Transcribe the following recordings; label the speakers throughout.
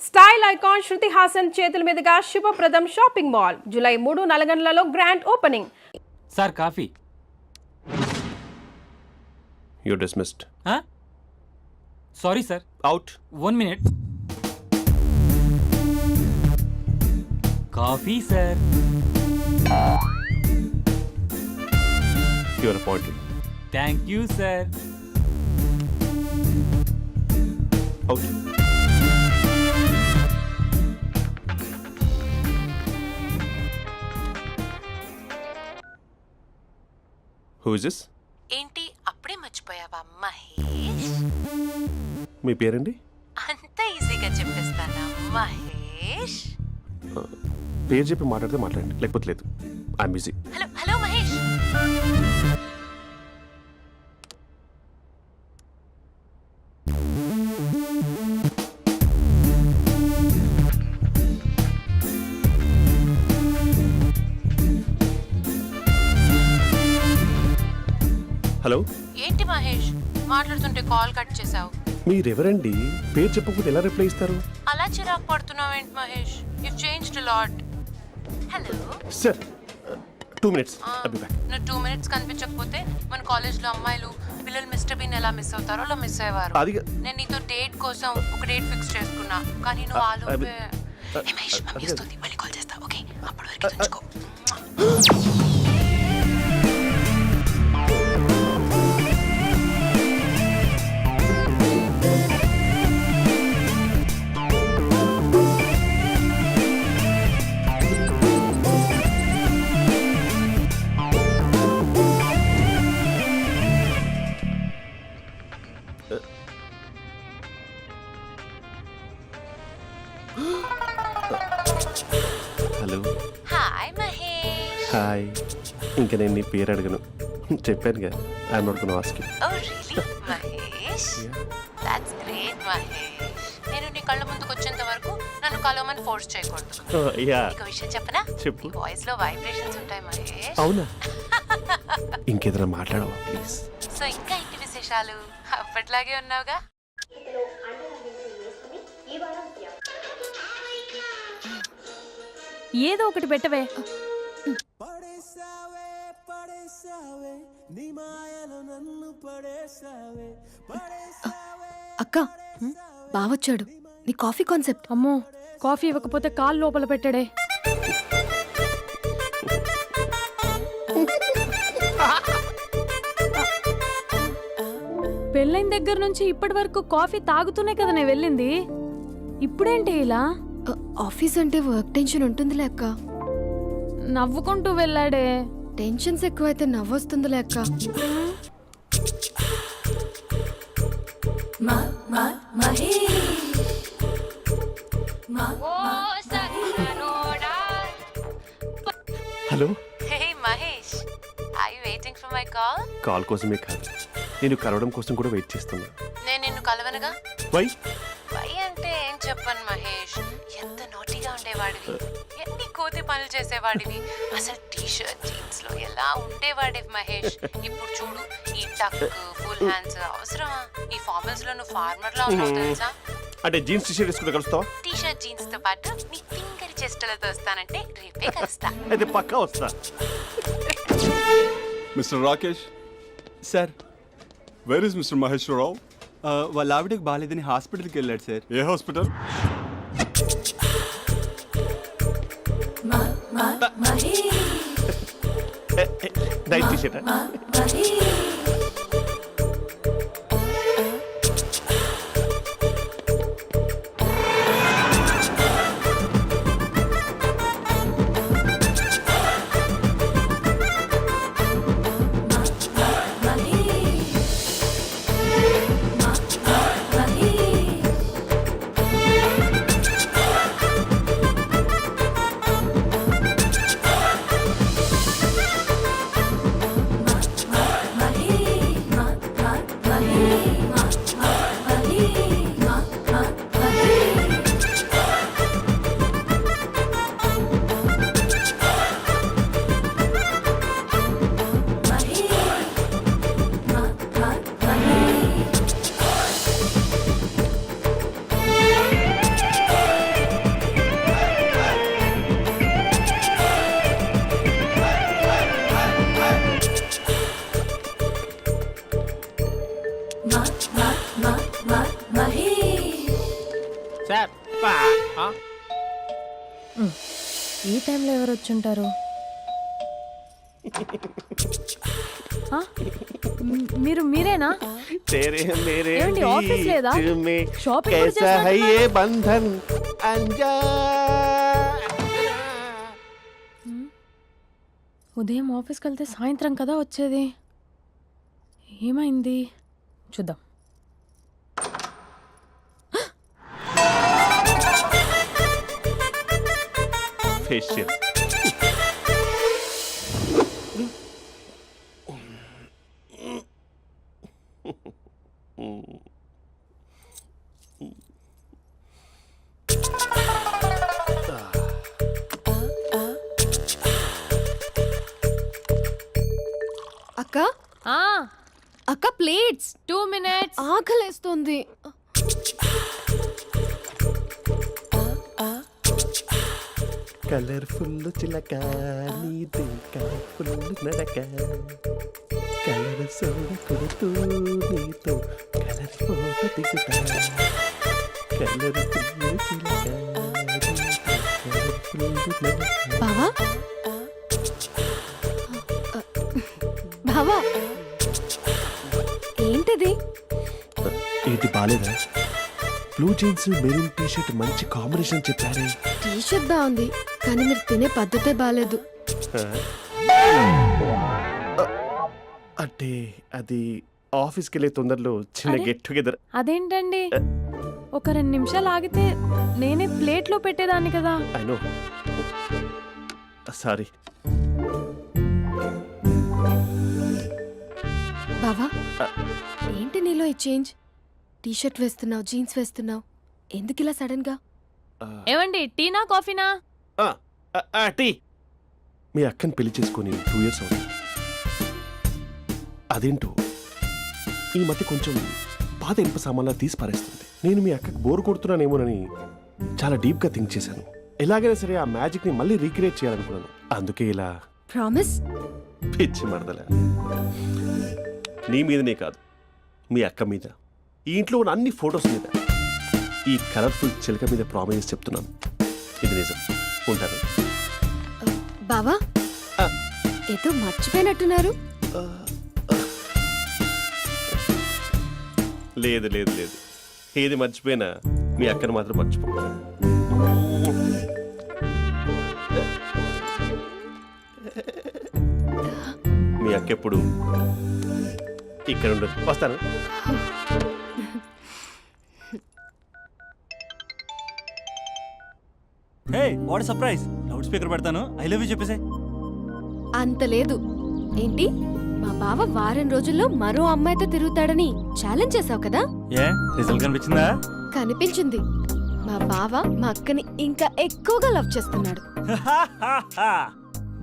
Speaker 1: Style icon Shruti Haasan చేతుల మీదుగా శుభప్రదం షాపింగ్ మాల్ జూలై 3 నల్గొండలలో grand opening.
Speaker 2: Sir coffee.
Speaker 3: You dismissed.
Speaker 2: Sorry sir.
Speaker 3: Out.
Speaker 2: 1 minute. Coffee sir.
Speaker 3: You're appointed.
Speaker 2: Thank you sir.
Speaker 3: Out. Who is this?
Speaker 4: ఏంటి అప్పుడే మర్చిపోయావా మహేష్?
Speaker 3: మీ పేరండి?
Speaker 4: అంత ఈజీగా చెప్పేస్తానా మహేష్?
Speaker 3: పేరు చెప్పి మాట్లాడితే మాట్లాడండి, లేకపోతే లేదు. I'm busy.
Speaker 4: Hello hello Mahesh.
Speaker 3: Hello.
Speaker 4: ఏంటి మహేష్ మాట్లాడుతుంటే కాల్ కట్ చేసావు?
Speaker 3: మీరెవరండి? పేరు చెప్పకపోతే ఎలా రిప్లై ఇస్తారు?
Speaker 4: అలా చిరాకు పడుతున్నావేంటి Mahesh? You changed lot. Hello
Speaker 3: sir 2 minutes. I'll be back.
Speaker 4: నువ్వు 2 minutes కనిపించకపోతే మన కాలేజ్లో అమ్మాయిలు పిల్లలు మిస్టర్ బీన్ ఎలా మిస్ అవుతారో అలా మిస్ అయ్యేవారు.
Speaker 3: అది
Speaker 4: నేను నీతో డేట్ కోసం ఒక డేట్ ఫిక్స్ చేసుకున్నా, కానీ నువ్వు ఆలోపే. మహేష్ మమ్మీ వస్తుంది, మళ్ళీ కాల్ చేస్తా. ఓకే, అప్పటి వరకు ఉంచుకో.
Speaker 3: హలో.
Speaker 4: హాయ్ మహేష్.
Speaker 3: హాయ్. ఇంకా నేను నీ పేరు అడగను, చెప్పానుగా. I'm not gonna ask you.
Speaker 4: Oh really Mahesh? That's great Mahesh. నేను నీ కళ్ళ ముందుకు వచ్చేంత వరకు నన్ను కలవమని ఫోర్స్ చేయకూడదు.
Speaker 3: యా.
Speaker 4: నీకు విషయం చెప్పనా?
Speaker 3: చెప్పు.
Speaker 4: నీ వాయిస్ లో వైబ్రేషన్స్ ఉంటాయి మహేష్.
Speaker 3: అవునా? ఇంకేదైనా మాట్లాడవా ప్లీజ్?
Speaker 4: సో ఇంకా ఇంటి విశేషాలు అప్పట్లాగే ఉన్నావుగా?
Speaker 1: ఏదో ఒకటి పెట్టవే.
Speaker 5: అక్క బావొచ్చాడు. నీ కాఫీ కాన్సెప్ట్.
Speaker 1: అమ్మో, కాఫీ ఇవ్వకపోతే కాలు లోపల పెట్టాడే. పెళ్ళైన దగ్గర నుంచి ఇప్పటి వరకు కాఫీ తాగుతూనే కదా నేను వెళ్ళింది. ఇప్పుడేంటి ఇలా?
Speaker 5: ఆఫీస్ అంటే వర్క్ టెన్షన్ ఉంటుందిలే అక్క.
Speaker 1: నవ్వుకుంటూ వెళ్ళాడే.
Speaker 5: టెన్షన్స్ ఎక్కువైతే నవ్వొస్తుందిలే అక్క.
Speaker 3: Hello.
Speaker 4: Hey Mahesh, are you waiting for my call?
Speaker 3: Call కోసమే కాదు, నేను కలవడం కోసం కూడా వెయిట్ చేస్తున్నా.
Speaker 4: నేను నిన్ను కలవనుగా.
Speaker 3: వై?
Speaker 4: వై అంటే ఏం చెప్పను మహేష్. ఎంత నోటీగా ఉండేవాడివి, ఎన్ని కోతి పనులు చేసేవాడివి, అసలు టీ షర్ట్ జీన్స్ లో ఎలా ఉండేవాడివి మహేష్. ఇప్పుడు చూడు, ఈ టక్ ఫుల్ హ్యాండ్స్ అవసరమా? ఈ ఫార్మల్స్ లో నువ్వు ఫార్మర్ లా ఉన్నావు తెలుసా?
Speaker 3: అంటే జీన్స్ టీ షర్ట్ వేసుకుంటే కలుస్తావా?
Speaker 4: టీ షర్ట్ జీన్స్ తో పాటు నీ ఫింగర్ చెస్టలతో వస్తానంటే రేపే కలుస్తా.
Speaker 3: అయితే పక్కా వస్తా.
Speaker 6: Mister Rakesh,
Speaker 7: sir,
Speaker 6: where is mister Maheshwararao?
Speaker 7: వాళ్ళ ఆవిడకి బాగాలేదని హాస్పిటల్కి వెళ్ళాడు సార్.
Speaker 6: ఏ hospital?
Speaker 3: Night T shirt.
Speaker 8: Sir
Speaker 9: ఈ టైంలో ఎవరు వచ్చుంటారు? ఆ? మీరేనా?
Speaker 3: तेरे मेरे
Speaker 9: ఏమండి, ఆఫీస్ లేదా?
Speaker 3: बीच में
Speaker 9: షాపింగ్ కూడా
Speaker 3: कैसा है
Speaker 9: చేస్తున్నట్టున్నారు?
Speaker 3: ये बंधन अंजा
Speaker 9: ఉదయం ఆఫీస్కి వెళ్తే సాయంత్రం కదా వచ్చేది. ఏమైంది చూద్దాం.
Speaker 3: फेशियल
Speaker 5: అక్క
Speaker 9: ఆ,
Speaker 5: అక్క ప్లేట్స్
Speaker 9: 2 minutes.
Speaker 5: ఆకలేస్తుంది.
Speaker 3: కలర్ఫుల్ చిలక నీది కలర్ఫుల్ నడక కలర్ సోడ కొడుతూ నీతో కలర్ ఫోటో దిగుతా కలర్ఫుల్ చిలక కలర్ఫుల్ నడక.
Speaker 5: బావా బావా ఏంటిది?
Speaker 3: ఏంటి బాలేదా? Blue jeans maroon T shirt మంచి కాంబినేషన్ చెప్పారే.
Speaker 5: టీ షర్ట్ బాగుంది కానీ మీరు తినే పద్ధతే బాగాలేదు.
Speaker 3: అంటే అది ఆఫీస్కి వెళ్ళే తొందరలో చిన్న
Speaker 9: అరే?
Speaker 3: Get together.
Speaker 9: అదేంటండి, ఒక 2 నిమిషాలు ఆగితే నేనే ప్లేట్లో పెట్టేదాన్ని కదా.
Speaker 3: I know, sorry.
Speaker 5: బావా ఏంటి నీలో ఈ చేంజ్? టీ షర్ట్ వేస్తున్నావు, జీన్స్ వేస్తున్నావు, ఎందుకు ఇలా సడన్ గా?
Speaker 9: ఏమండి, టీనా కాఫీనా?
Speaker 3: టీ. మీ అక్కని పెళ్లి చేసుకొని 2 years అవుతుంది. అదేంటో ఈ మధ్య కొంచెం పాత ఇనుప సామాన్లా తీసి పారేస్తుంది. నేను మీ అక్కకి బోర్ కొడుతున్నానేమోనని చాలా డీప్గా థింక్ చేశాను. ఎలాగైనా సరే ఆ మ్యాజిక్ని మళ్ళీ రీక్రియేట్ చేయాలనుకున్నాను. అందుకే ఇలా.
Speaker 5: ప్రామిస్?
Speaker 3: పిచ్చి మరదల, నీ మీదనే కాదు, మీ అక్క మీద, ఈ ఇంట్లో ఉన్న అన్ని ఫొటోస్ మీద, ఈ కలర్ఫుల్ చిలక మీద ప్రామిస్ చెప్తున్నాను. ఇది నిజం. ఉంటాను.
Speaker 5: బావా
Speaker 3: ఆ.
Speaker 5: ఏదో మర్చిపోయినట్టున్నారు.
Speaker 3: లేదు లేదు లేదు, ఏది మర్చిపోయినా మీ అక్కను మాత్రం మర్చిపో. మీ అక్క ఎప్పుడు ఇక్కడ ఉండదు. వస్తాను.
Speaker 7: Hey what surprise. Loud speaker పెడతాను, ఐ లవ్ యూ చెప్పేసే.
Speaker 5: అంత లేదు. ఏంటి, మా బావ వారం రోజుల్లో మరో అమ్మాయితో తిరుగుతాడని ఛాలెంజ్ చేసావు కదా?
Speaker 7: ఏ రిజల్ట్ కనిపించిందా?
Speaker 5: కనిపించింది. మా బావ మా అక్కని ఇంకా ఎక్కువగా లవ్ చేస్తున్నాడు.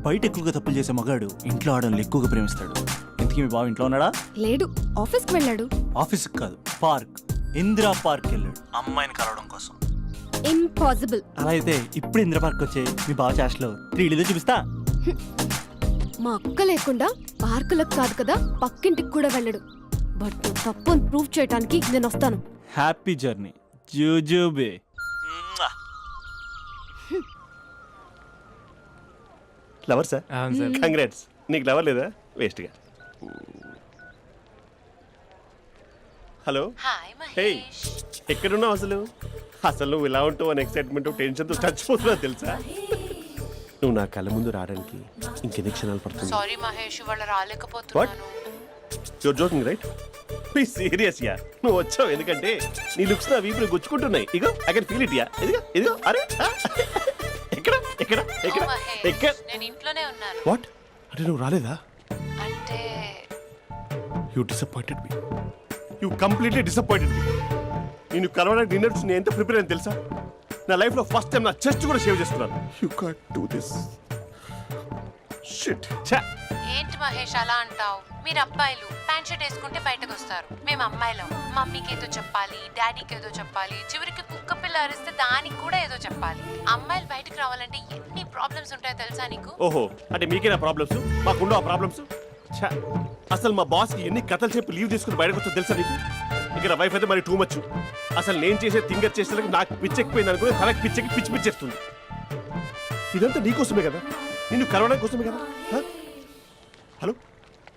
Speaker 7: బయట ఎక్కువగా తప్పులు చేసే మగాడు ఇంట్లో ఆడవాళ్ళు ఎక్కువగా ప్రేమిస్తాడు. ఇంతకీ మీ బావ ఇంట్లో ఉన్నాడా?
Speaker 5: లేడు, ఆఫీస్కి వెళ్ళాడు.
Speaker 7: ఆఫీస్కి కాదు, పార్క్, ఇందిరా పార్క్ వెళ్ళాడు అమ్మాయిని కలవడం కోసం.
Speaker 5: ఇంపాసిబుల్.
Speaker 7: అలా అయితే ఇప్పుడు ఇందిరా పార్క్ వచ్చే మీ బావ చాష్లో 3Dలో చూపిస్తా.
Speaker 5: మా అక్క లేకుండా పార్కులకు కాదు కదా పక్కింటికి కూడా వెళ్ళడు. బట్ నువ్వు తప్పు అని ప్రూవ్ చేయడానికి నేను వస్తాను.
Speaker 7: హ్యాపీ జర్నీ జూజూబే.
Speaker 3: Lover sir?
Speaker 2: అవును సార్.
Speaker 3: కంగ్రాట్స్. నీకు లవర్ లేదా? వేస్ట్గా. హలో.
Speaker 4: Hi
Speaker 3: hey,
Speaker 4: Mahesh.
Speaker 3: ఎక్కడున్నావు అసలు? అసలు నువ్వు ఇలా ఉంటావు అని ఎక్సైట్మెంట్ టెన్షన్తో చచ్చిపోతున్నావు తెలుసా? నువ్వు నా కళ్ళ ముందు రావడానికి ఇంకెన్ని క్షణాలు పడుతుంది?
Speaker 4: సారీ మహేష్, ఇవాళ రాలేకపోతున్నాను.
Speaker 3: You're joking right? Please serious ya. నువ్వు వచ్చావు ఎందుకంటే నీ లుక్స్ నా వీపుని గుచ్చుకుంటున్నాయి. ఇగో I can feel it ya. ఇదిగో ఇదిగో. అరే ఎక్కడ ఎక్కడ ఎక్కడ
Speaker 4: ఓ మహేష్,
Speaker 3: ఎక్కడ?
Speaker 4: నేను ఇంట్లోనే ఉన్నాను.
Speaker 3: వాట్? అంటే నువ్వు రాలేదా?
Speaker 4: అంటే
Speaker 3: you disappointed me. You completely disappointed me. నేను కలవడానికి డిన్నర్స్ నేను ఎంత ప్రిపేర్ అని తెలుసా? నా లైఫ్లో ఫస్ట్ టైం నా చెస్ట్ కూడా సేవ్ చేస్తున్నాను. You can't do this. Shit.
Speaker 4: ఏంటి మహేష్ అలా అంటావు? మీరు అబ్బాయిలు ప్యాంట్ షర్ట్ వేసుకుంటే బయటకు వస్తారు. మేము అమ్మాయిలం మమ్మీకి ఏదో చెప్పాలి, డాడీకి ఏదో చెప్పాలి, చివరికి కుక్క పిల్ల అరిస్తే దానికి కూడా ఏదో చెప్పాలి. అమ్మాయిలు బయటకు రావాలంటే ఎన్ని ప్రాబ్లమ్స్ ఉంటాయో తెలుసా నీకు?
Speaker 3: ఓహో, అంటే మీకేనా ప్రాబ్లమ్స్? మాకుండా ఆ ప్రాబ్లమ్స్? అసలు మా బాస్కి ఎన్ని కథలు చెప్పి లీవ్ తీసుకుని బయటకు వచ్చా తెలుసా నీకు? ఇక్కడ వైఫ్ అయితే మరి టూ మచ్. అసలు నేను చేసే థింగర్ చేసేందుకు నాకు పిచ్చెక్కిపోయింది అనుకుని తనకి పిచ్చెక్కి పిచ్చి పిచ్చేస్తుంది. ఇదంతా నీకోసమే కదా, నిన్ను కలవడం కోసమే కదా. హ? హలో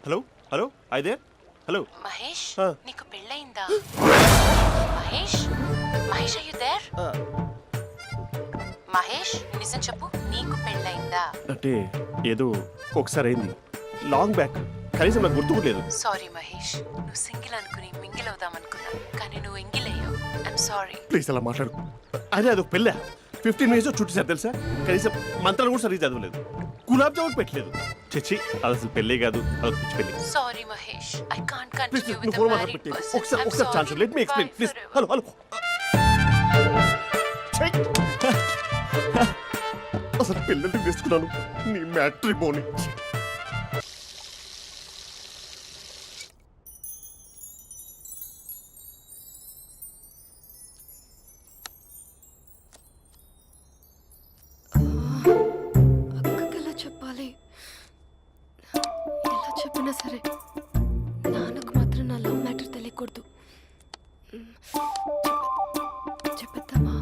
Speaker 3: హలో హలో అయితే హలో.
Speaker 4: మహేష్
Speaker 3: ఆ.
Speaker 4: నీకు పెళ్ళయిందా? Mahesh Mahesh are you there? మహేష్ నిజం చెప్పు, నీకు పెళ్ళయిందా?
Speaker 3: అంటే ఏదో ఒకసారి అయింది, లాంగ్ బ్యాక్, కనీసం నాకు గుర్తుకులేదు.
Speaker 4: సారీ మహేష్, నువ్వు సింగిల్ అనుకుని మింగిల్ అవుదాం అనుకున్నా, కానీ నువ్వు ఎంగిల్ అయ్యావు. I'm sorry.
Speaker 3: ప్లీజ్ అలా మాట్లాడు. అదే అదొక పెళ్ళ 15 మినిట్స్ చుట్టేసారు తెలుసా. కనీసం మంత్రాలు కూడా సరిగ్గా చదవలేదు, గులాబ్ జామున్ పెట్టలేదు. చచ్చి అది అసలు పెళ్ళే కాదు, అదొక పిచ్చి పెళ్ళి.
Speaker 4: Sorry Mahesh, I can't
Speaker 3: please
Speaker 4: continue
Speaker 3: నువ్వు
Speaker 4: విత్
Speaker 3: ఫోన్
Speaker 4: ద
Speaker 3: మాట్లాడి
Speaker 4: మ్యారీడ్
Speaker 3: పెట్టి
Speaker 4: పర్సన్.
Speaker 3: ఒకసారి chance let me explain please. Hello hello. అసలు పెళ్ళంటే తీసుకున్నాను నీ మ్యాట్రీ బోని.
Speaker 5: అక్కకి ఎలా చెప్పాలి? ఎలా చెప్పినా సరే నాన్నకు మాత్రం నా లవ్ మ్యాటర్ తెలియకూడదు. చెప్పేద్దామా?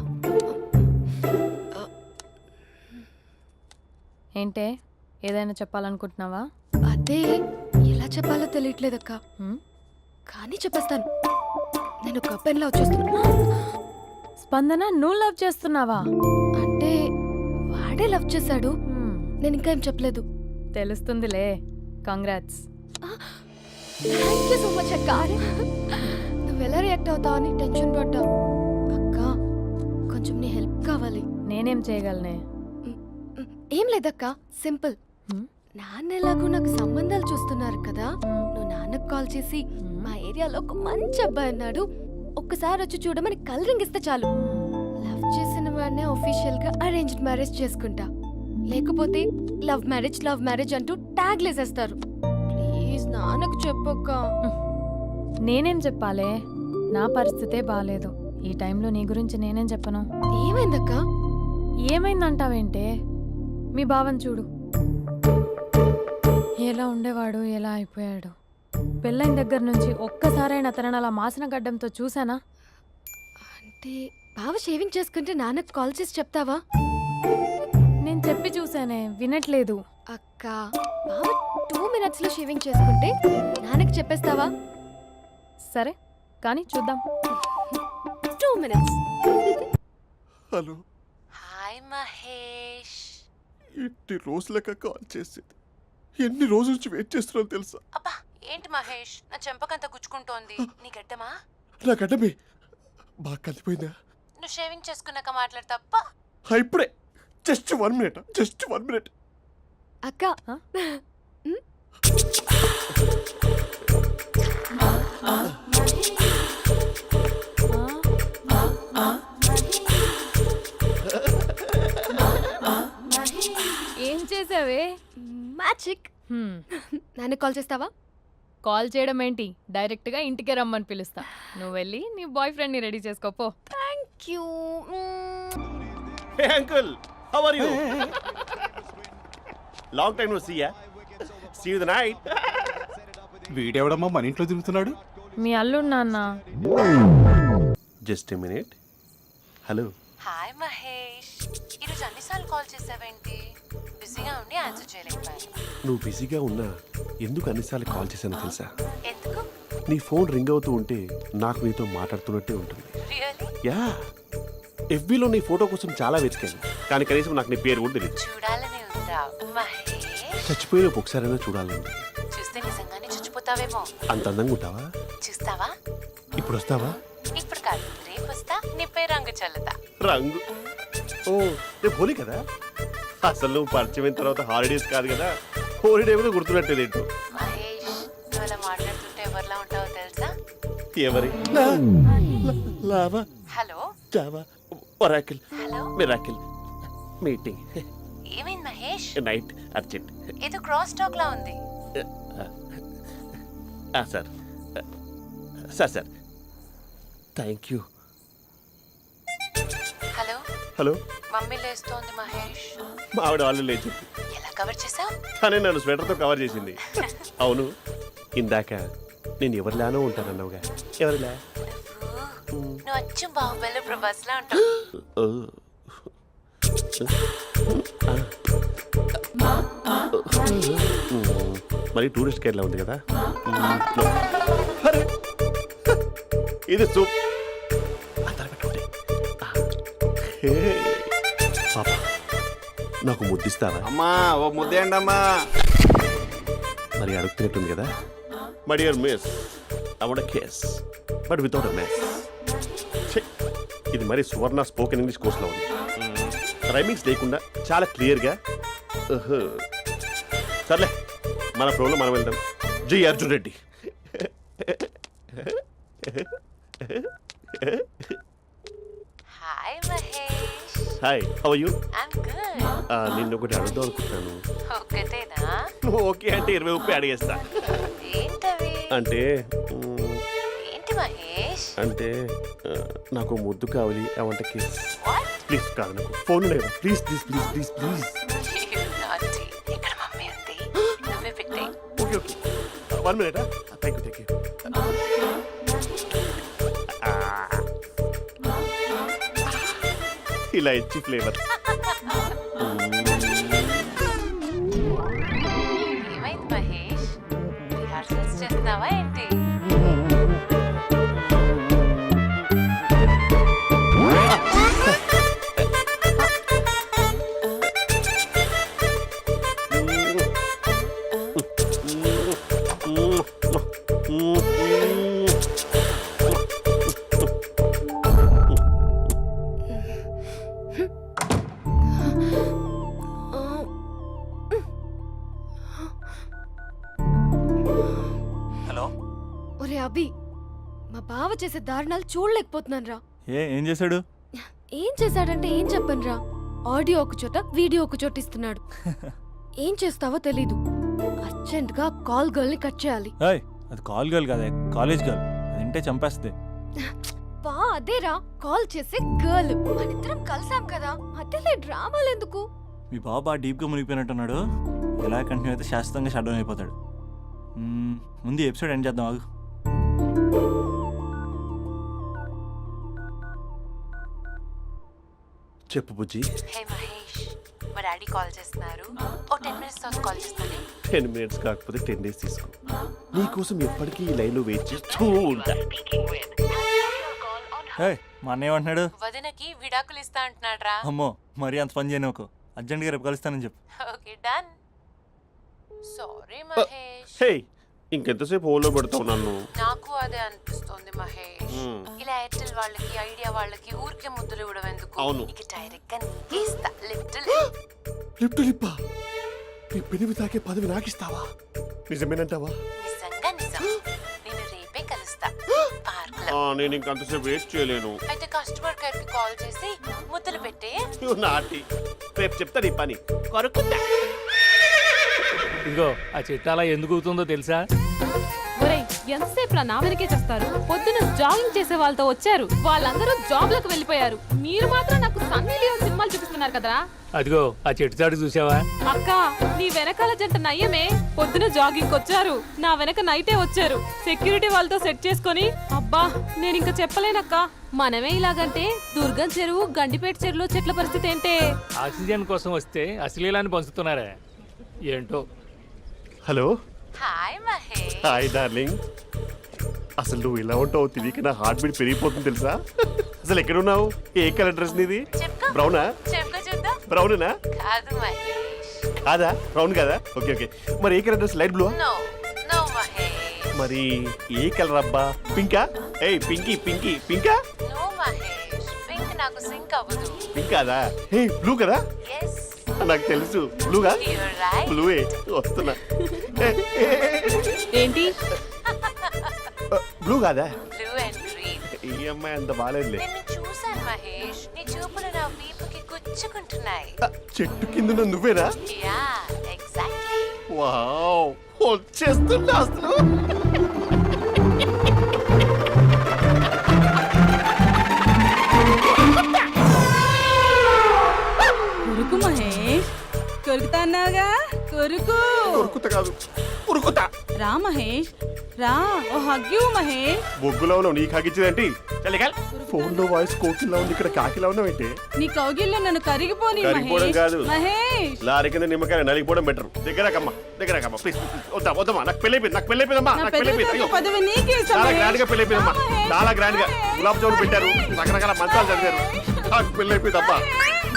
Speaker 9: ఏంటే ఏదైనా చెప్పాలనుకుంటున్నావా?
Speaker 5: అదే ఎలా చెప్పాలో తెలియట్లేదక్క,
Speaker 9: హ్మ్?
Speaker 5: కానీ చెప్పేస్తాను. నేను ఒక అబ్బాయిలా వచ్చేస్తున్నా.
Speaker 9: స్పందన నువ్వు లవ్ చేస్తున్నావా?
Speaker 5: అంటే వాడే లవ్ చేశాడు,
Speaker 9: హ్మ్,
Speaker 5: నేను ఇంకా ఏం చెప్పలేదు.
Speaker 9: తెలుస్తుందిలే. Congrats.
Speaker 5: Thank you so much అక్క. నువ్వు ఎలా రియాక్ట్ అవుతావు అని టెన్షన్ పడ్డా. అక్క కొంచెం నీ హెల్ప్ కావాలి.
Speaker 9: నేనేం చేయగలనే?
Speaker 5: ఏం లేదక్క, సింపుల్.
Speaker 9: హ్మ్?
Speaker 5: నాన్న ఎలాగో నాకు సంబంధాలు చూస్తున్నారు కదా, నువ్వు నాన్నకు కాల్ చేసి మా ఏరియాలో ఒక మంచి అబ్బాయి అన్నాడు, ఒక్కసారి వచ్చి చూడమని కలరింగ్ ఇస్తే చాలు. లవ్ చేసిన వాడినే ఒఫీషియల్ గా అరేంజ్డ్ మ్యారేజ్ చేసుకుంటా. లేకపోతే లవ్ మ్యారేజ్ అంటూ ట్యాగ్ లేసేస్తారు. ప్లీజ్ నాన్నకు చెప్పక్క.
Speaker 9: నేనేం చెప్పాలే? నా పరిస్థితే బాలేదు. ఈ టైంలో నీ గురించి నేనేం చెప్పను?
Speaker 5: ఏమైందక్క?
Speaker 9: ఏమైందంటావేంటే? మీ భావం చూడు, ఎలా ఉండేవాడు, ఎలా అయిపోయాడు. పెళ్ళైన దగ్గర నుంచి ఒక్కసారైనా తనని అలా మాసిన గడ్డంతో చూసానా?
Speaker 5: అంటే బావ షేవింగ్ చేసుకుంటే నాన్నకు కాల్ చేసి చెప్తావా?
Speaker 9: నేను చెప్పి చూసానే, వినట్లేదు.
Speaker 5: అక్క బావ 2 minutes లో షేవింగ్ చేసుకుంటే నాన్నకి చెప్పేస్తావా?
Speaker 9: సరే కానీ చూద్దాం.
Speaker 5: 2 minutes.
Speaker 3: హలో.
Speaker 4: హాయ్ మహేష్.
Speaker 3: ఎన్ని రోజులక కాల్ చేసేది, ఎన్ని రోజుల నుంచి వెయిట్ చేస్తున్నాను తెలుసా.
Speaker 4: అబ్బా ఏంటి మహేష్, నా చెంపకంత గుచ్చుకుంటోంది. నీ గడ్డమా?
Speaker 3: నా గడ్డమే బాగా కలిపోయిందా?
Speaker 4: నువ్వు షేవింగ్ చేసుకున్నాక మాట్లాడు తప్ప.
Speaker 3: ఇప్పుడే జస్ట్ 1 minute.
Speaker 5: అక్క
Speaker 9: ఏం చేసావే?
Speaker 5: మ్యాజిక్. నాన్నకు కాల్ చేస్తావా?
Speaker 9: కాల్ చేయడం ఏంటి, డైరెక్ట్ గా ఇంటికే రమ్మని పిలుస్తా. నువ్వు వెళ్ళి నీ బాయ్ ఫ్రెండ్ ని రెడీ చేసుకోపో.
Speaker 5: Thank you.
Speaker 3: Hey uncle, how are you? Long time no see ya. See you the night.
Speaker 6: వీడెవడమ్మా మన ఇంట్లో తిరుగుతున్నాడు?
Speaker 9: మీ అల్లుడు నాన్న.
Speaker 3: Just a minute. Hello.
Speaker 4: Hi Mahesh, ఈరోజు అన్నిసార్లు కాల్ చేసావేంటి? బిజీగా ఉండి ఆన్సర్ చేయలేకపోయాను.
Speaker 3: నువ్వు బిజీగా ఉన్నా ఎందుకు అన్నిసార్లు కాల్ చేశానో తెలుసా?
Speaker 4: ఎందుకు?
Speaker 3: నీ ఫోన్ రింగ్ అవుతూ ఉంటే నాకు నీతో మాట్లాడుతున్నట్టే ఉంటుంది.
Speaker 4: రియల్లీ?
Speaker 3: యా, ఎఫ్బీలో నీ ఫోటో కోసం చాలా వెతికాను, కానీ కనీసం నాకు నీ పేరు కూడా తెలియదు.
Speaker 4: చూడాలని ఉందా మహేష్?
Speaker 3: చచ్చిపోయిన ఒకసారైనా చూడాలండి.
Speaker 4: చూస్తే నిజంగానే చచ్చిపోతావేమో.
Speaker 3: అంత అందంగా ఉంటావా?
Speaker 4: చూస్తావా?
Speaker 3: ఇప్పుడు వస్తావా?
Speaker 4: ఇప్పుడు కాదు, రేపు వస్తా, నీపై రంగు చల్లుతా.
Speaker 3: రంగు? ఓ రేపు హోలీ కదా. అసలు నువ్వు పరిచయం తర్వాత హాలిడేస్ కాదు కదా, హోలిడే కూడా గుర్తున్నట్టేది ఏంటో.
Speaker 4: మహేష్, నువ్వు అలా మాట్లాడుతుంటే ఎవరిలా ఉంటావో తెలుసా?
Speaker 3: ఎవరి? Lava,
Speaker 4: hello
Speaker 3: java, oracle,
Speaker 4: hello,
Speaker 3: miracle, meeting,
Speaker 4: ఏమైంది మహేష్?
Speaker 3: Night, urgent.
Speaker 4: ఏదో క్రాస్ టాక్ లా ఉంది.
Speaker 3: Sir sir sir thank you.
Speaker 4: Hello
Speaker 3: hello.
Speaker 4: Mummy లేస్తోంది మహేష్.
Speaker 3: మా ఆవిడ వాళ్ళు లేచి
Speaker 4: ఎలా కవర్ చేసావు?
Speaker 3: తనే నన్ను స్వెటర్తో కవర్ చేసింది. అవును, ఇందాక నేను ఎవరిలానో ఉంటానన్నావుగా, ఎవరిలా?
Speaker 4: అచ్చం బాహుబలి ప్రభాస్ లా ఉంటావు.
Speaker 3: మరి టూరిస్ట్ గైడ్లా ఉంది కదా. అరే, ఇది సూప్ పాప నాకు ముద్దిస్తారా?
Speaker 6: అమ్మా ఓ ముద్దేయండి అమ్మా.
Speaker 3: మరి అడుగుతున్నట్టుంది కదా. My dear miss, I want kiss but without a mess. ఇది మరి సువర్ణ స్పోకెన్ ఇంగ్లీష్ కోర్సులో ఉంది. రైమింగ్స్ లేకుండా చాలా క్లియర్గా. సర్లే, మన ప్రోలో మనం వెళ్దాం. జై Arjun Reddy.
Speaker 4: Hi Mahesh.
Speaker 3: Hi, how are you?
Speaker 4: I'm good.
Speaker 3: నిన్ను ఒకటి అడుగుదాం అనుకుంటున్నాను.
Speaker 4: ఒకటేనా?
Speaker 3: నువ్వు ఓకే అంటే 20 రూపాయలు అడిగేస్తా.
Speaker 4: ఏంటవి?
Speaker 3: అంటే
Speaker 4: ఏంటి మహేష్?
Speaker 3: అంటే నాకు ముద్దు కావాలి. I want kiss.
Speaker 4: What?
Speaker 3: Please కాదు, నాకు ఫోన్ లేదా? Please please please please please.
Speaker 4: నాటి ఇక్కడ మమ్మీ ఉంది, నువ్వే పెట్టే.
Speaker 3: Okay okay, 1 minute. Thank you. ఇలా ఇచ్చి ఫ్లేవర్.
Speaker 4: ఏమైంది మహేష్? రిహార్సల్స్ చేస్తున్నావా ఏంటి?
Speaker 7: హలో.
Speaker 5: ఒరే అభి, మా బావ చేసే దారుణాలు చూడలేకపోతున్నాను రా.
Speaker 7: ఏం చేశాడు?
Speaker 5: ఏం చేశాడంటే ఏం చెప్పను రా. ఆడియో ఒక చోట, వీడియో ఒక చోట ఇస్తున్నాడు. ఏం చేస్తావో తెలీదు. అర్జెంట్ గా కాల్ గర్ల్ ని కట్ చేయాలి.
Speaker 7: ఏయ్, అది కాల్ గర్ల్ కాదే, కాలేజ్ గర్ల్. అది వింటే చంపేస్తుంది.
Speaker 5: బా అదేరా, కాల్ చేసే గర్ల్. మనిద్దరం కలిసాం కదా, మధ్యలో డ్రామాలు ఎందుకు?
Speaker 7: మీ బాబు బాగా డీప్గా మునిగిపోయినట్టున్నాడు. ఎలా కంటిన్యూ అయితే శాశ్వతంగా షట్ డౌన్ అయిపోతాడు. ముందు ఎపిసోడ్ ఎండ్ చేద్దాం, ఆగు.
Speaker 3: చెప్పు బుజ్జి.
Speaker 4: హే మహేష్, మా డాడీ కాల్ చేస్తున్నారు. ఓ 10 minutes తర్వాత కాల్ చేస్తాను.
Speaker 3: 10 minutes కాకపోతే 10 days తీసుకో. నీకోసం ఎప్పటికీ ఈ లైన్లో వెయిట్ చేస్తూ ఉంటా.
Speaker 7: ఏయ్, మా అన్నయ్య ఏమంటున్నాడు?
Speaker 4: వదినకి విడాకులు ఇస్తా అంటున్నాడు రా.
Speaker 7: అమ్మో, మరీ అంత పని చేయను. ఒక అర్జెంట్గా రేపు కలుస్తానని చెప్పు.
Speaker 4: Okay done. సారీ మహేష్.
Speaker 3: హే, ఇంకెంతసేపు హోల్లో పెడతావు నన్ను?
Speaker 4: నాకు అదే అనిపిస్తోంది మహేష్. ఇలా ఎయిర్టెల్ వాళ్ళకి, ఐడియా వాళ్ళకి ఊరికే ముద్దులు ఇవ్వడం ఎందుకు?
Speaker 3: అవును.
Speaker 4: ఇక డైరెక్ట్ గా నీకే ఇస్తా.
Speaker 3: లిప్టు లిప్పా, నీ పెనివి తాకే పదవి నాకిస్తావా? నిజమేనంటావా?
Speaker 4: నిజంగా నిజం. నేను రేపే కలుస్తా పార్క్ లో.
Speaker 3: నేను ఇంకంతసేపు వెయిట్ చేయలేను.
Speaker 4: అయితే కస్టమర్ కేర్ కి కాల్ చేసి ముద్దులు పెట్టే.
Speaker 3: నువ్వు నాటి, రేపు చెప్తా నీ పని. కొరుకుందా.
Speaker 8: ఇదిగో ఆ చెట్టు అలా ఎందుకు అవుతుందో తెలుసా?
Speaker 9: ఒరేయ్, ఎంతసేపు నా వెనకే చేస్తారు? పొద్దున జాగింగ్ చేసే వాళ్ళతో వచ్చారు, వాళ్ళందరూ జాబ్లకు వెళ్ళిపోయారు. మీరు మాత్రం నాకు సన్నీ లియోన్ సినిమాలు చూపిస్తున్నారు కదరా.
Speaker 8: అదిగో ఆ చెట్టు చాటు చూసావా?
Speaker 9: అక్క, నీ వెనకాల జంట నయ్యమే. పొద్దున జాగింగ్ వచ్చారు, నా వెనక నైటే వచ్చారు. సెక్యూరిటీ వాళ్ళతో సెట్ చేసుకొని, అబ్బా నేను ఇంకా చెప్పలేనక్క. మనమే ఇలాగంటే దుర్గం చెరువు, గండిపేట చెరువులో చెట్ల పరిస్థితి ఏంటే?
Speaker 8: ఆక్సిజన్ కోసం వస్తే అశ్లీలాన్ని పంచుతున్నారా ఏంటో.
Speaker 3: Hello.
Speaker 4: Hi Mahesh.
Speaker 3: Hi darling. అసలు నువ్వు ఇలా ఉంటావు తెలియక నా హార్ట్ బీట్ పెరిగిపోతుంది తెలుసా? అసలు ఎక్కడున్నావు? ఏ కలర్ డ్రెస్ నీది?
Speaker 4: చెప్పుకో.
Speaker 3: బ్రౌనా?
Speaker 4: చెప్పుకో చూద్దాం.
Speaker 3: బ్రౌనేనా?
Speaker 4: కాదు మహేష్.
Speaker 3: కాదా? బ్రౌన్ కదా? Okay okay. మరి ఏ colour dress? Light blue?
Speaker 4: No no Mahesh.
Speaker 3: మరి ఏ కలర్ అబ్బా? పింకా? ఏయ్ పింకీ పింకీ పింకా?
Speaker 4: నో మహేష్, పింక్ నాకు సింక్ అవ్వదు.
Speaker 3: పింక్ కాదా? ఏ బ్లూ కదా?
Speaker 4: ఎస్,
Speaker 3: నాకు తెలుసు. బ్లూగా?
Speaker 4: You're right.
Speaker 3: బ్లూవే వస్తున్నా.
Speaker 9: ఏంటి?
Speaker 3: బ్లూ కాదా?
Speaker 4: Blue and green.
Speaker 3: ఈ అమ్మాయి అంత బాగాలేదులే.
Speaker 4: నిన్ను చూశాను మహేష్, నీ చూపులు నా వీపుకి గుచ్చుకుంటున్నాయి.
Speaker 3: చెట్టు కింద నువ్వేనా?
Speaker 4: Yeah exactly.
Speaker 3: వావ్, వచ్చేస్తున్నా అసలు.
Speaker 9: కొరుకు మహేష్, కొరుకుతా అన్నావుగా, కొరుకు.
Speaker 3: కొరుకుత కాదు, ఉరుకుతా.
Speaker 9: రా మహేష్ రా ఓ హగ్గు మహేష్
Speaker 3: బొగ్గులో ఉన్నావు, నీకు హగించిందేంటి? ఫోన్ లో వాయిస్ కోకిలా ఉంది, ఇక్కడ కాకిలా ఉన్నావు ఏంటి?
Speaker 9: నీ కౌగిల్లో నన్ను కరిగిపోని
Speaker 3: కరిగిపోవడం కాదు,
Speaker 9: మహేష్
Speaker 3: లారీ కింద నిమ్మకాయ నలిగిపోవడం బెటర్. దగ్గరకమ్మా ప్లీజ్. వద్దమ్మా, నాకు పెళ్ళైపోయిందమ్మా, నాకు పెళ్ళైపోయింది. అయ్యో,
Speaker 9: పదవి నీకే ఇస్తా,
Speaker 3: చాలా
Speaker 9: మహేష్.
Speaker 3: గ్రాండ్ గా పెళ్ళైపోయిందమ్మా, చాలా గ్రాండ్ గా గులాబ్ జామున్ పెట్టారు, రకరకాల మంచాలు చదివారు. నాకు పెళ్ళైపోయిందమ్మా.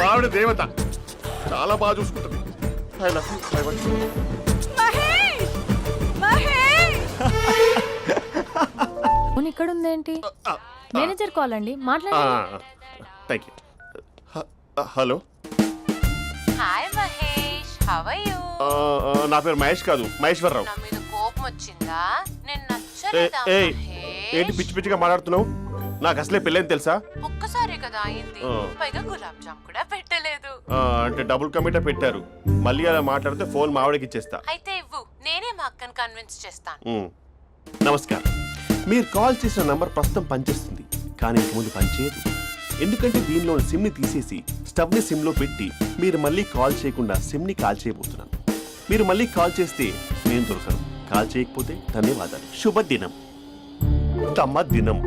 Speaker 3: బావిడ దేవత, చాలా బాగా చూసుకుంటుంది. I love you. I want you.
Speaker 9: Mahesh Mahesh
Speaker 10: phone ఇక్కడ ఉందేంటి? మేనేజర్ కాల్ అండి, మాట్లాడండి.
Speaker 3: Thank you. Hello,
Speaker 4: hi Mahesh, how are you?
Speaker 3: నా పేరు మహేష్ కాదు, మహేశ్వరరావు.
Speaker 4: నా మీద కోపం వచ్చిందా? నేను నచ్చలేదా
Speaker 3: ఏయ్, ఏంటి
Speaker 4: మహేష్?
Speaker 3: పిచ్చి పిచ్చిగా మాట్లాడుతున్నావు? నాకు అసలే పెళ్ళని తెలుసా?
Speaker 4: ఒక్కసారి కదా అయింది,
Speaker 3: ఆ.
Speaker 4: పైగా గులాబ్ జామ్ కూడా పెట్టలేదు.
Speaker 3: అంటే డబుల్ కమిటా పెట్టారు. మళ్ళీ అలా మాట్లాడితే ఫోన్ మా ఆవిడకి ఇచ్చేస్తా.
Speaker 4: అయితే ఇవ్వు, నేనే మా అక్కని కన్విన్స్ చేస్తాను.
Speaker 3: నమస్కారం. మీరు కాల్ చేసిన నంబర్ ప్రస్తుతం పనిచేస్తుంది, కానీ ఇంక ముందు పనిచేయదు. ఎందుకంటే దీనిలో సిమ్ని తీసేసి స్టవ్ని సిమ్లో పెట్టి మీరు మళ్ళీ కాల్ చేయకుండా సిమ్ని కాల్ చేయబోతున్నాను. మీరు మళ్ళీ కాల్ చేస్తే నేను దొరకను, కాల్ చేయకపోతే ధన్యవాదాలు. శుభదినం. తమ దినం.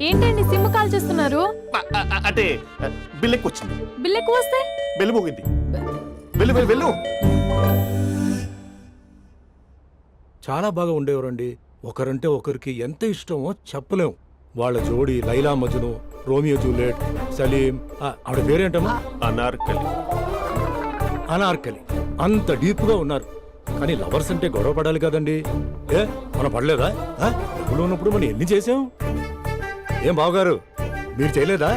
Speaker 10: ఏంటండి సిమ్ కాల్ చేస్తున్నారు?
Speaker 3: అంటే బిల్ ఎక్కువ వచ్చింది,
Speaker 10: బిల్ ఎక్కువ వస్తే
Speaker 3: బెల్లు మోగింది. వెళ్ళు వెళ్ళు వెళ్ళు.
Speaker 8: చాలా బాగా ఉండేవారండి. ఒకరంటే ఒకరికి ఎంత ఇష్టమో చెప్పలేం. వాళ్ళ జోడి లైలా మజ్ను, రోమియో జూలియట్, సలీం, ఆవిడ పేరేంటమ్మా?
Speaker 3: అనార్కలి.
Speaker 8: అనార్కలి. అంత డీప్ గా ఉన్నారు. కానీ లవర్స్ అంటే గొడవ పడాలి కదండి. ఏ మనం పడలేదా? డబ్బులు ఉన్నప్పుడు మనం ఎన్ని చేసాం? ఏం బావగారు, మీరు చేయలేదా?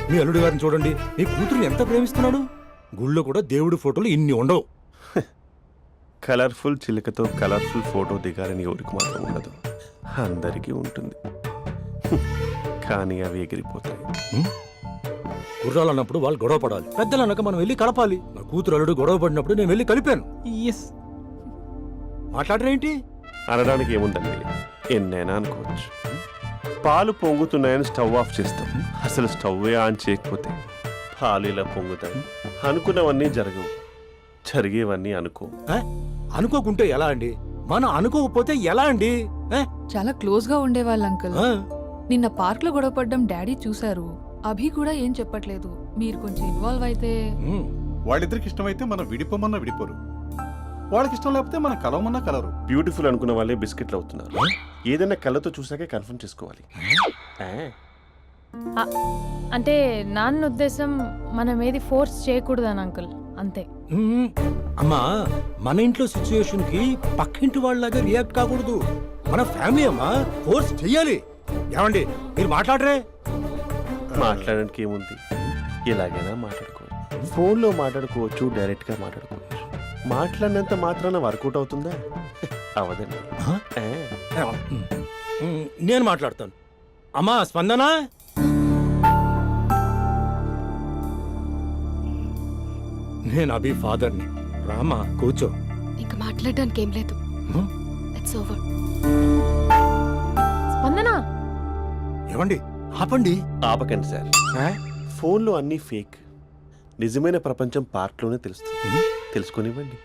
Speaker 8: మీ అల్లుడి గారిని చూడండి, మీ కూతురుని ఎంత ప్రేమిస్తున్నాడు. గుళ్ళో కూడా దేవుడి ఫోటోలు ఇన్ని ఉండవు.
Speaker 3: కలర్ఫుల్ చిలుకతో కలర్ఫుల్ ఫోటో దిగాలని ఎవరికి మాత్రం ఉండదు, అందరికీ ఉంటుంది. కానీ అవి ఎగిరిపోతాయి.
Speaker 8: గుర్రాలు అన్నప్పుడు వాళ్ళు గొడవ పడాలి, పెద్దలు అన్నాక మనం వెళ్ళి కలపాలి. నా కూతురు అల్లుడు గొడవ పడినప్పుడు నేను వెళ్ళి కలిపాను. మాట్లాడరేంటి?
Speaker 3: అనడానికి ఏముందండి, ఎన్నైనా అనుకోవచ్చు. పాలు పొంగుతున్నాయని స్టవ్ ఆఫ్ చేస్తాం, అసలు స్టవ్ ఆన్ చేయకపోతే పాలు ఇలా పొంగుతాయి. అనుకున్నవన్నీ జరగవు, జరిగేవన్నీ అనుకో.
Speaker 8: అనుకోకుంటే ఎలా అండి? మనం అనుకోకపోతే ఎలా అండి?
Speaker 9: చాలా క్లోజ్ గా ఉండేవాళ్ళు అంకుల్.
Speaker 8: ఆ?
Speaker 9: నిన్న పార్క్ లో గొడవపడ్డం డాడీ చూశారు. అభి కూడా ఏం చెప్పట్లేదు. మీరు కొంచెం ఇన్వాల్వ్ అయితే.
Speaker 8: ఉమ్.
Speaker 6: వాళ్ళిద్దరికి ఇష్టమైతే మనం విడిపోమన్నా విడిపోరు, వాళ్ళకి ఇష్టం లేకపోతే మనం కలవమన్నా కలరు.
Speaker 3: బ్యూటిఫుల్ అనుకున్న వాళ్ళే బిస్కెట్లు అవుతున్నారు. ఏదైనా కళ్ళతో చూసాకే కన్ఫర్మ్ చేసుకోవాలి.
Speaker 10: అంటే నాన్న ఉద్దేశం మనం ఏది ఫోర్స్ చేయకూడదని అంకుల్, అంతే.
Speaker 8: ఉమ్. అమ్మా, మన ఇంట్లో సిచ్యుయేషన్ కి పక్కింటి వాళ్ళలాగా రియాక్ట్ కాకూడదు. మన ఫ్యామిలీ అమ్మా, ఫోర్స్ చెయ్యాలి. ఏమండి మీరు మాట్లాడరే?
Speaker 3: మాట్లాడడానికి ఏముంది, ఎలాగైనా మాట్లాడుకోవచ్చు. ఫోన్లో మాట్లాడుకోవచ్చు, డైరెక్ట్గా మాట్లాడుకోవచ్చు. మాట్లాడినంత మాత్రాన వర్కౌట్ అవుతుందా? అవదండి.
Speaker 8: నేను మాట్లాడతాను. అమ్మా స్పందన, నేను అభి ఫాదర్ని. రామా కూర్చో.
Speaker 5: ఇంకా మాట్లాడడానికి ఏం లేదు. It's over.
Speaker 10: స్పందన,
Speaker 8: ఏమండి ఆపండి.
Speaker 3: ఆపకండి సార్, ఫోన్లో అన్నీ ఫేక్. నిజమైన ప్రపంచం పార్ట్లోనే తెలుస్తుంది, తెలుసుకొనివ్వండి.